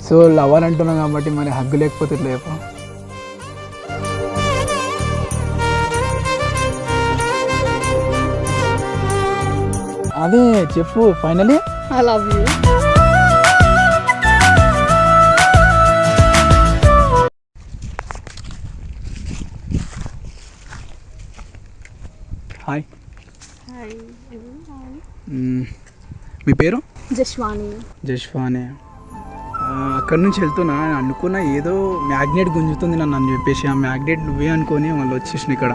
So lover అంటున్నాం కాబట్టి మరి హగ్గు లేకపోతే ఇట్లా చెప్పు. అదే చెప్పు finally. I love you. Hi. Hi. మీ పేరు? జశ్వాని. జశ్వాని. అక్కడి నుంచి వెళ్తున్నా అనుకున్నా ఏదో మ్యాగ్నెట్ గుంజుతుంది నన్ను అని చెప్పేసి ఆ మ్యాగ్నెట్ నువ్వే అనుకొని వాళ్ళు వచ్చేసిన ఇక్కడ.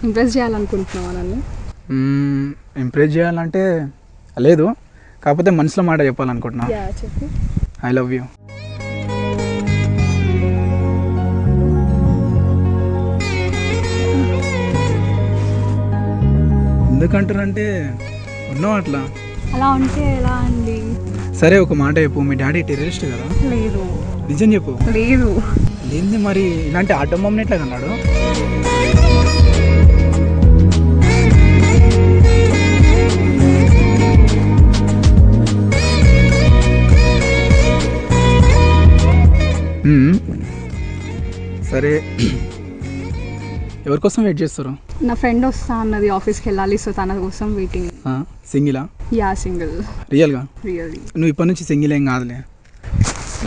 ఇంప్రెస్ చేయాలనుకుంటున్నావా నన్ను? ఇంప్రెస్ చేయాలంటే లేదు, కాకపోతే మనసులో మాట చెప్పాలనుకుంటున్నా. చెప్పు. I love you. ఎందుకంటారంటే ఉన్నావు అట్లా. అలా ఉంటే ఎలా అండి? సరే ఒక మాట చెప్పు, మీ డాడీ టెర్రరిస్ట్ కదా? లేదు. నిజం చెప్పు. లేదు. ఏంది మరి ఇలాంటి ఆటోమమ్ని ఎట్లా కన్నాడు? సరే ఎవరి కోసం వెయిట్ చేస్తారు? నా ఫ్రెండ్ వస్తా అన్నది, ఆఫీస్కి వెళ్ళాలి, సో తన కోసం వెయిటింగ్. సింగిలా? Yeah single. రియల్గా? రియల్లీ. నువ్వు ఇప్పటి నుంచి సింగిల్ ఏం కాదులే.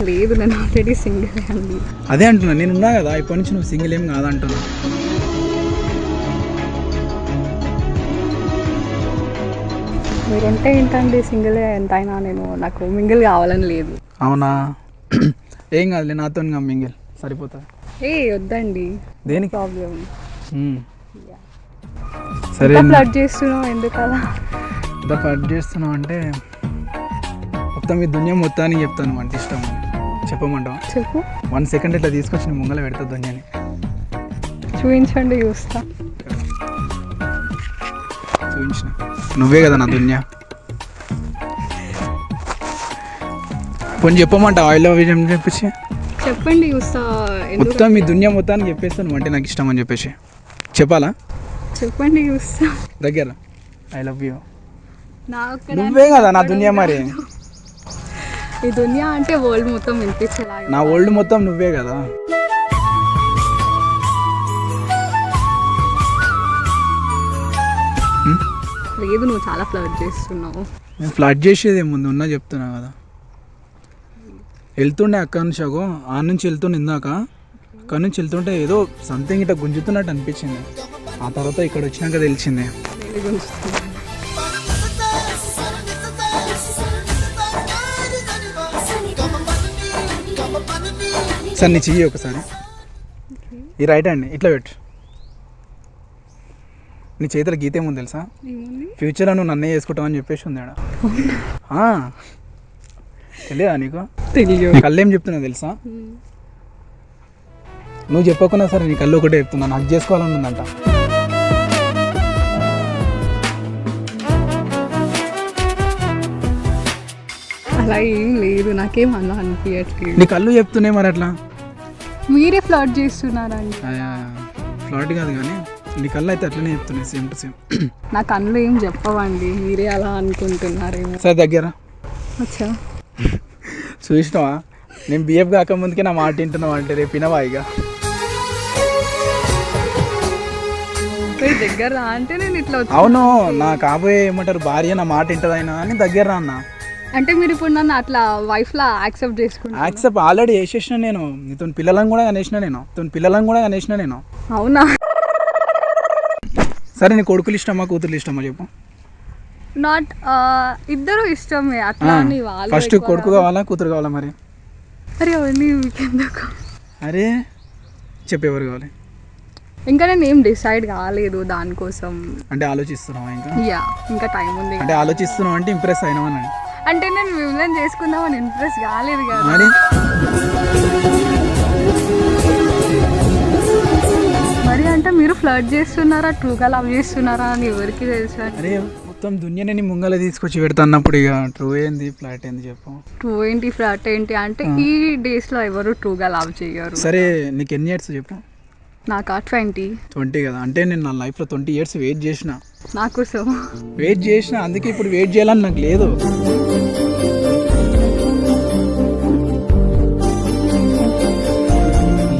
లేదు, నేను ఆల్రెడీ సింగిల్ అండి. అదే అంటున్నా, నేను ఉన్నా కదా ఇప్పటి నుంచి నువ్వు సింగిల్ ఏం కాదంటున్నా. మీరుంటే ఏంటండి సింగిల్ ఎంతైనా, నాకు మింగిల్ కావాలని లేదు. అవునా? ఏం కాదులే, నాతో మింగిల్ సరిపోతుంది. వద్దండి. దేనికి ప్రాబ్లం? సరే ఫ్లర్ట్ చేస్తున్నావు ఎందుకు అలా? ఇంత ఫ్లర్ట్ చేస్తున్నావు అంటే మొత్తం ఈ దునియా మొత్తానికి చెప్తాను అంటే ఇష్టం. చెప్పమంటావా? చెప్పు. 1 సెకండ్ ఇట్లా తీసుకొచ్చి నీ ముంగల పెడతా దునియాని. చూపించండి, చూస్తా. చూపించిన నువ్వే కదా నా దునియా. కొన్ని చెప్పమంటావా ఐ లవ్ యూ అని చెప్పేసి? చెప్పండి, చూస్తా. మొత్తం మీ దునియా మొత్తానికి చెప్పేస్తాను అంటే నాకు ఇష్టం అని చెప్పేసి చెప్పాలా? చెప్పండి, చూస్తా. దగ్గర ఐ లవ్ యూ. నాకు నువ్వే కదా నా దునియా. మరి ఈ దునియా అంటే వరల్డ్ మొత్తం వినిపించేలా. నా వరల్డ్ మొత్తం నువ్వే కదా. లేదు, నువ్వు చాలా ఫ్లర్ట్ చేస్తున్నావు. నేను ఫ్లర్ట్ చేసేది ఏముంది, ఉన్నా చెప్తున్నా కదా. వెళ్తుండే అక్కడి నుంచి, ఆ నుంచి వెళ్తుండే ఇందాక, అక్కడి నుంచి వెళ్తుంటే ఏదో సంథింగ్ ఇట్లా గుంజుతున్నట్టు అనిపించింది. ఆ తర్వాత ఇక్కడ వచ్చినాక తెలిసిందే. సార్ నీ చెయ్యి ఒకసారి, ఈ రైట్ హ్యాండ్ ఇట్లా పెట్టు. నీ చేతుల గీత ఏముంది తెలుసా? ఫ్యూచర్లో నువ్వు నన్నే చేసుకుంటావు అని చెప్పేసి ఉంది ఆడ. తెలియదా నీకు? తెలియదు. కళ్ళేం చెప్తున్నా తెలుసా? నువ్వు చెప్పకున్నా సరే నీ కళ్ళు ఒకటే చెప్తున్నా, నాకు చేసుకోవాలని ఉందంట. అలా ఏం లేదు, నాకేం అలా అనిపించట్లేదు. నీ కళ్ళు చెప్తున్నాయి మరి అట్లా. మీరే ఫ్లర్ట్ చేస్తున్నారండి. ఫ్లాట్ కాదు కానీ నీ కళ్ళు అయితే అట్లనే చెప్తున్నాయి, సేమ్ టు సేమ్. నా కళ్ళు ఏం చెప్పవండి, మీరే అలా అనుకుంటున్నారేమో. సరే దగ్గర అచ్చా. చూసినావా, నేను బిఎఫ్ కాకముందుకే నా మాట వింటున్నావు అంటే రేపు వినవా ఇక? దగ్గర రా అంటే నేను ఇట్లా. అవును, నా కాబోయే ఏమంటారు భార్య నా మాట వింటది అయినా అని దగ్గర రా అన్న. అంటే మీరు ఇప్పుడు నన్ను అట్లా వైఫ్ లా యాక్సెప్ట్ చేసుకుంటా? యాక్సెప్ట్ ఆల్రెడీ చేసేసిన నేను. నీతో పిల్లలను కూడా కనేసిన నేను. అవునా? సరే నీ కొడుకులు ఇష్టమా కూతుర్లు ఇష్టమా చెప్పు? నాట్ ఇద్దరు ఇష్టమే. అట్లా ఫస్ట్ కొడుకు కావాలా కూతురు కావాలా మరి? అరే అవన్నీ మీకెందుకు? అరే చెప్పు ఎవరు కావాలి? ఇంకా నేను ఏం డిసైడ్ కాలేదు దానికోసం. అంటే ఆలోచిస్తున్నావా ఇంకా? ఇంకా టైం ఉంది. అంటే ఆలోచిస్తున్నావు అంటే ఇంప్రెస్ అయినావని? అంటే నేను మిమ్మల్ని చేసుకుందామని ఇంప్రెస్ కాలేదు కదా మరి. మరి అంటే మీరు ఫ్లర్ట్ చేస్తున్నారా, ట్రూగా లవ్ చేస్తున్నారా అని ఎవరికి తెలుసు? అరే మొత్తం దునియాని ముంగల తీసుకొచ్చి పెడతా అన్నప్పుడు ఇక ట్రూ ఏంది ఫ్లాట్ ఏంది చెప్పు? ట్రూ ఏంటి ఫ్లాట్ ఏంటి అంటే ఈ డేస్ లో ఎవరు ట్రూగా లవ్ చేయరు. సరే నీకు ఎన్ని ఇయర్స్ చెప్పు? నాకా 20. 20 కదా, అంటే నేను నా లైఫ్లో 20 years వెయిట్ చేసిన నా కోసం. అందుకే ఇప్పుడు వెయిట్ చేయాలని నాకు లేదు.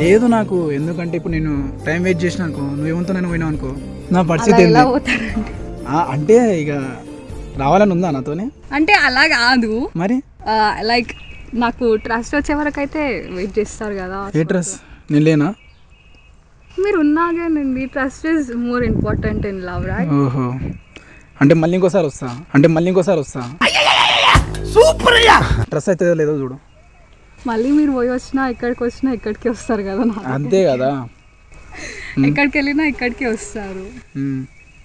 లేదు నాకు, ఎందుకంటే ఇప్పుడు నేను టైం వెయిట్ చేసిన అనుకో, నువ్వేమంతా నేను పోయినావు అనుకో, నా పరిస్థితి ఎలా ఏంది? పోతారండి? అంటే ఇక రావాలని ఉందా నాతోనే అంటే అలా కాదు, మరి. లైక్ నాకు ట్రస్ట్ వచ్చే వరకు అయితే వెయిట్ చేస్తారు కదా. ఏ డ్రెస్ నేను లేనా? మీరు ఉన్నాగానండి, trust is more important in love, right? ఓహో, అంటే మళ్ళీ ఇంకోసారి వస్తా. సూపర్ అయ్యా. డ్రెస్ అయితే లేదో చూడు. మళ్ళీ మీరు పోయి వచ్చినా ఇక్కడికి వచ్చినా ఇక్కడికి వస్తారు కదా. అంతే కదా, ఎక్కడికి వెళ్ళినా ఇక్కడికి వస్తారు.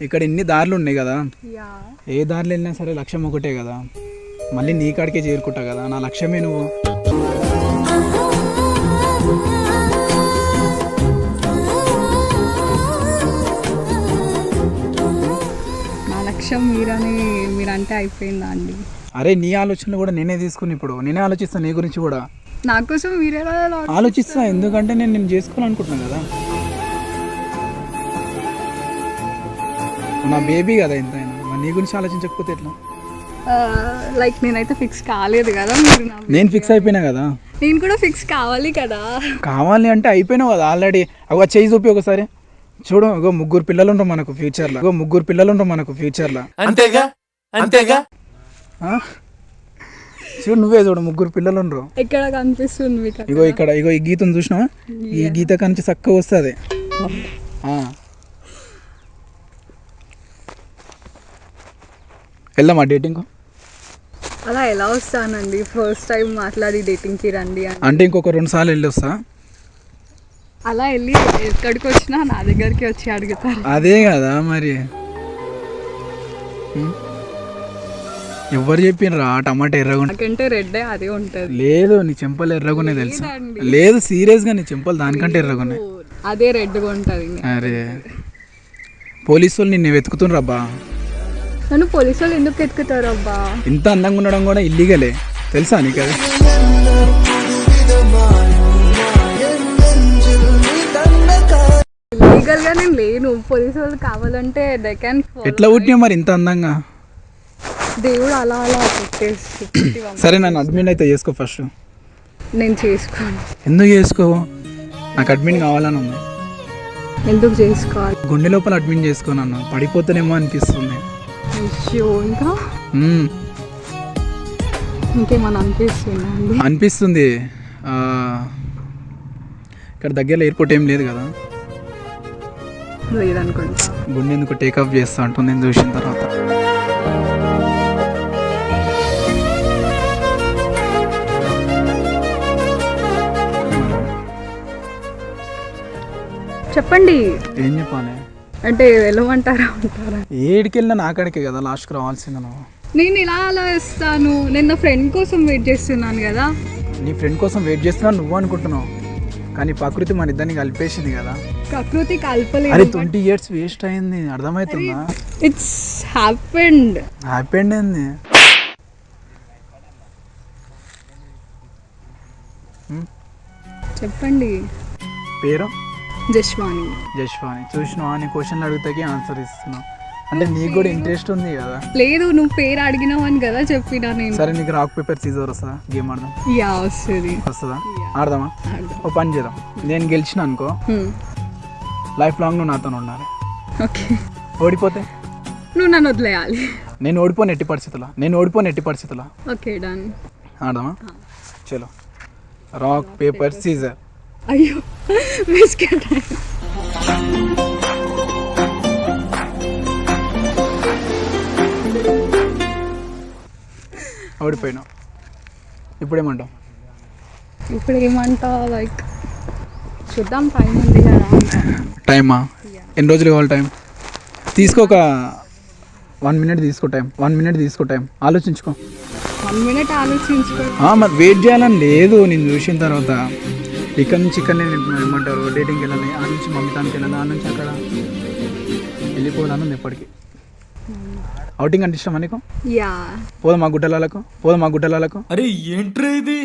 ఇక్కడ ఎన్ని దారులు ఉన్నాయి కదా, యా. ఏ దారిలో వెళ్ళినా సరే లక్ష్యం ఒకటే కదా, మళ్ళీ నీ కాడికే చేరుకుంటా కదా, నా లక్ష్యమే నువ్వు. నా లక్ష్యం మీరంటే అయిపోయిందా అండి? అరే నీ ఆలోచనలు కూడా నేనే తీసుకుని, ఇప్పుడు నేనే ఆలోచిస్తాను నీ గురించి కూడా. నా కోసం మీరేలా ఆలోచిస్తా, ఎందుకంటే నేను చేసుకోవాలనుకుంటున్నాను కదా, నా బేబీ కదా ఎంతైనా, మరి నీ గురించి ఆలోచించకపోతే ఎట్లా? లైక్ నేనైతే ఫిక్స్ కాలేదు కదా, మీరు నేను ఫిక్స్ అయిపోయినా కదా. నేను కూడా ఫిక్స్ కావాలి కదా. కావాలి అంటే అయిపోయినావు కదా ఆల్రెడీ. అగో చేయి చూపి ఒకసారి చూడు, ఇగో 3 పిల్లలు ఉంటాం మనకు ఫ్యూచర్లో. అంతేగా చూడు, నువ్వే చూడు, 3 పిల్లలు ఉండరు. ఎక్కడ కనిపిస్తుంది మీకు? ఇగో ఈ గీతను చూసినావా, ఈ గీత కనుక చక్కగా వస్తుంది. వెళ్దామా డేటింగ్? అలా ఎలా వస్తానండి, ఫస్ట్ టైం మాట్లాడి డేటింగ్కి రండి అంటే ఇంకొక 2 సార్లు వెళ్ళి వస్తా. అలా వెళ్ళి ఎక్కడికి వచ్చినా నా దగ్గరికి వచ్చి అడుగుతారు. అదే కదా మరి, ఎవరు చెప్పినరా టమాటా ఎర్రగా నాకంటే రెడ్డే అదే ఉంటుంది. లేదు, నీ చెంపలు ఎర్రగున్నాయి తెలుసా? లేదు సీరియస్గా, నీ చెంపలు దానికంటే ఎర్రగున్నాయి. అదే రెడ్గా ఉంటుంది. అరే పోలీసు వాళ్ళు నిన్ను వెతుకుతుండ్రబ్బా. నన్ను పోలీసు వాళ్ళు ఎందుకు ఎత్తుకుతారు అబ్బా? ఇంత అందంగా ఉండడం కూడా ఇల్లీగలే తెలుసా నీకు? అది లీగల్ గా నేను లేను, పోలీసు వాళ్ళు కావాలంటే దే క్యాన్. ఎట్లా పుట్టినా మరి ఇంత అందంగా? దేవుడు అలా పెట్టేసి. సరే నన్ను అడ్మిన్ అయితే చేసుకో ఫస్ట్. నేను చేసుకోను. ఎందుకు చేసుకోవు? నాకు అడ్మిన్ కావాలని ఉంది. ఎందుకు చేసుకోవాలి? గుండె లోపల అడ్మిన్ చేసుకో, నన్ను పడిపోతానేమో అనిపిస్తుంది. అయ్యో, ఇంకా ఇంకేమన్నా అనిపిస్తుంది. ఇక్కడ దగ్గరలో ఎయిర్పోర్ట్ ఏం లేదు కదా, లేదనుకుంటా. గుండె ఎందుకు టేక్ ఆఫ్ చేస్తా అంటుంది నేను చూసిన తర్వాత. చెప్పండి. ఏం చెప్పాలి అంటే వెళ్ళమంటారా ఉంటారా? ఏడికి వెళ్ళినా నాకాడికే కదా లాస్ట్కి రావాల్సింది నువ్వు. నేను ఇలా ఆలోచిస్తాను, నేను నా ఫ్రెండ్ కోసం వెయిట్ చేస్తున్నాను కదా. నీ ఫ్రెండ్ కోసం వెయిట్ చేస్తున్నా నువ్వు అనుకుంటున్నావు, కానీ ప్రకృతి మన ఇద్దరిని కలిపేసింది కదా. ప్రకృతి కలపలేదు. అరే 20 years వేస్ట్ అయింది, అర్థమవుతుందా? ఇట్స్ హ్యాపెండ్ ఏంది? చెప్పండి. పేరు? జశ్వాని. చూసినావా, నీ క్వశ్చన్లు అడిగితే ఆన్సర్ ఇస్తున్నావు, అంటే నీకు కూడా ఇంట్రెస్ట్ ఉంది కదా. లేదు, నువ్వు పేరు అడిగినావు అని కదా చెప్పినా నేను. సరే నీకు రాక్ పేపర్ సీజర్ వస్తుందా? గేమ్ ఆడదాం. యా వస్తుందా? ఆడదామా? ఓ పని చేద్దాం, నేను గెలిచిన అనుకో లైఫ్ లాంగ్ నువ్వు నాతో ఉండాలి. ఓకే. ఓడిపోతే నువ్వు నన్ను వదిలేయాలి. నేను ఓడిపోను ఎట్టి పరిస్థితుల్లో. Okay done. ఆడదామా? చలో, రాక్ పేపర్ సీజర్. అయ్యో బిస్కెట్. ఓడిపోయినావు, ఇప్పుడు ఏమంటావు? లైక్ చూద్దాం, టైం ఉంది కదా. టైమా? ఎన్ని రోజులు కావాలి టైం? తీసుకో, ఒక 1 minute తీసుకో టైం. ఆలోచించుకో. 1 minute ఆలోచించుకో. మరి వెయిట్ చేయాలని లేదు, నేను చూసిన తర్వాత. ఇక్కడ నుంచి నేను ఏమంటారు డేటింగ్కి వెళ్ళాలి, ఆ నుంచి మమ్మీతానికి వెళ్ళాలి, ఆ నుంచి అక్కడ వెళ్ళిపోవాలని ఎప్పటికీ. అవుటింగ్ అంటే ఇష్టమా నీకు? యా. పోదామా గుట్టలాలకు? అరే ఏంట్రా ఇది?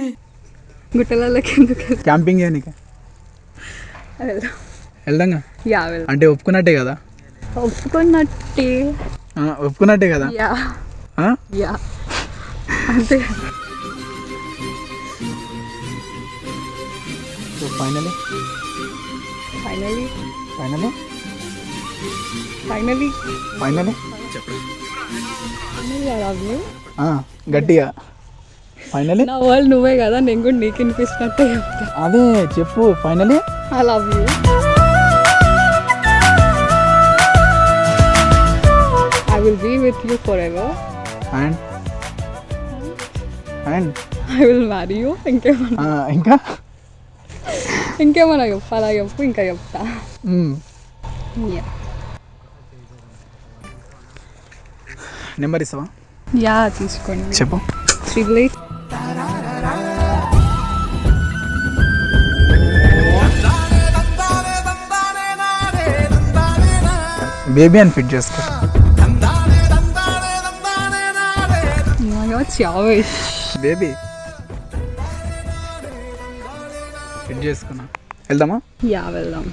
గుట్టలకి ఎందుకు? క్యాంపింగ్ చేయనీకి వెళ్దాంగా. యా వెళ్దాం. అంటే ఒప్పుకున్నట్టే కదా? ఒప్పుకున్నట్టే. ఒప్పుకున్నట్టే కదా? యా యా అంతే. Finally finally finally finally finally finally I love you. గట్టిగా ఫైనలీ. నా వరల్డ్ నువ్వే కదా, నేను కూడా నీకు వినిపిస్తున్నట్టే చెప్తా. అదే చెప్పు finally. I love you. I will be with you forever. And and I will marry you. ఇంకేమన్నా ఇంకా ఇంకేమన్నా చెప్పాలా? చెప్పు, ఇంకా చెప్తా. Yeah. నెంబర్ ఇస్తావా? యా తీసుకోండి. చెప్పు. 888. బేబీ అని ఫిట్ చేసుకో. బేబీ ఫిట్ చేసుకున్నా. వెళ్దామా? యా వెళ్దాం.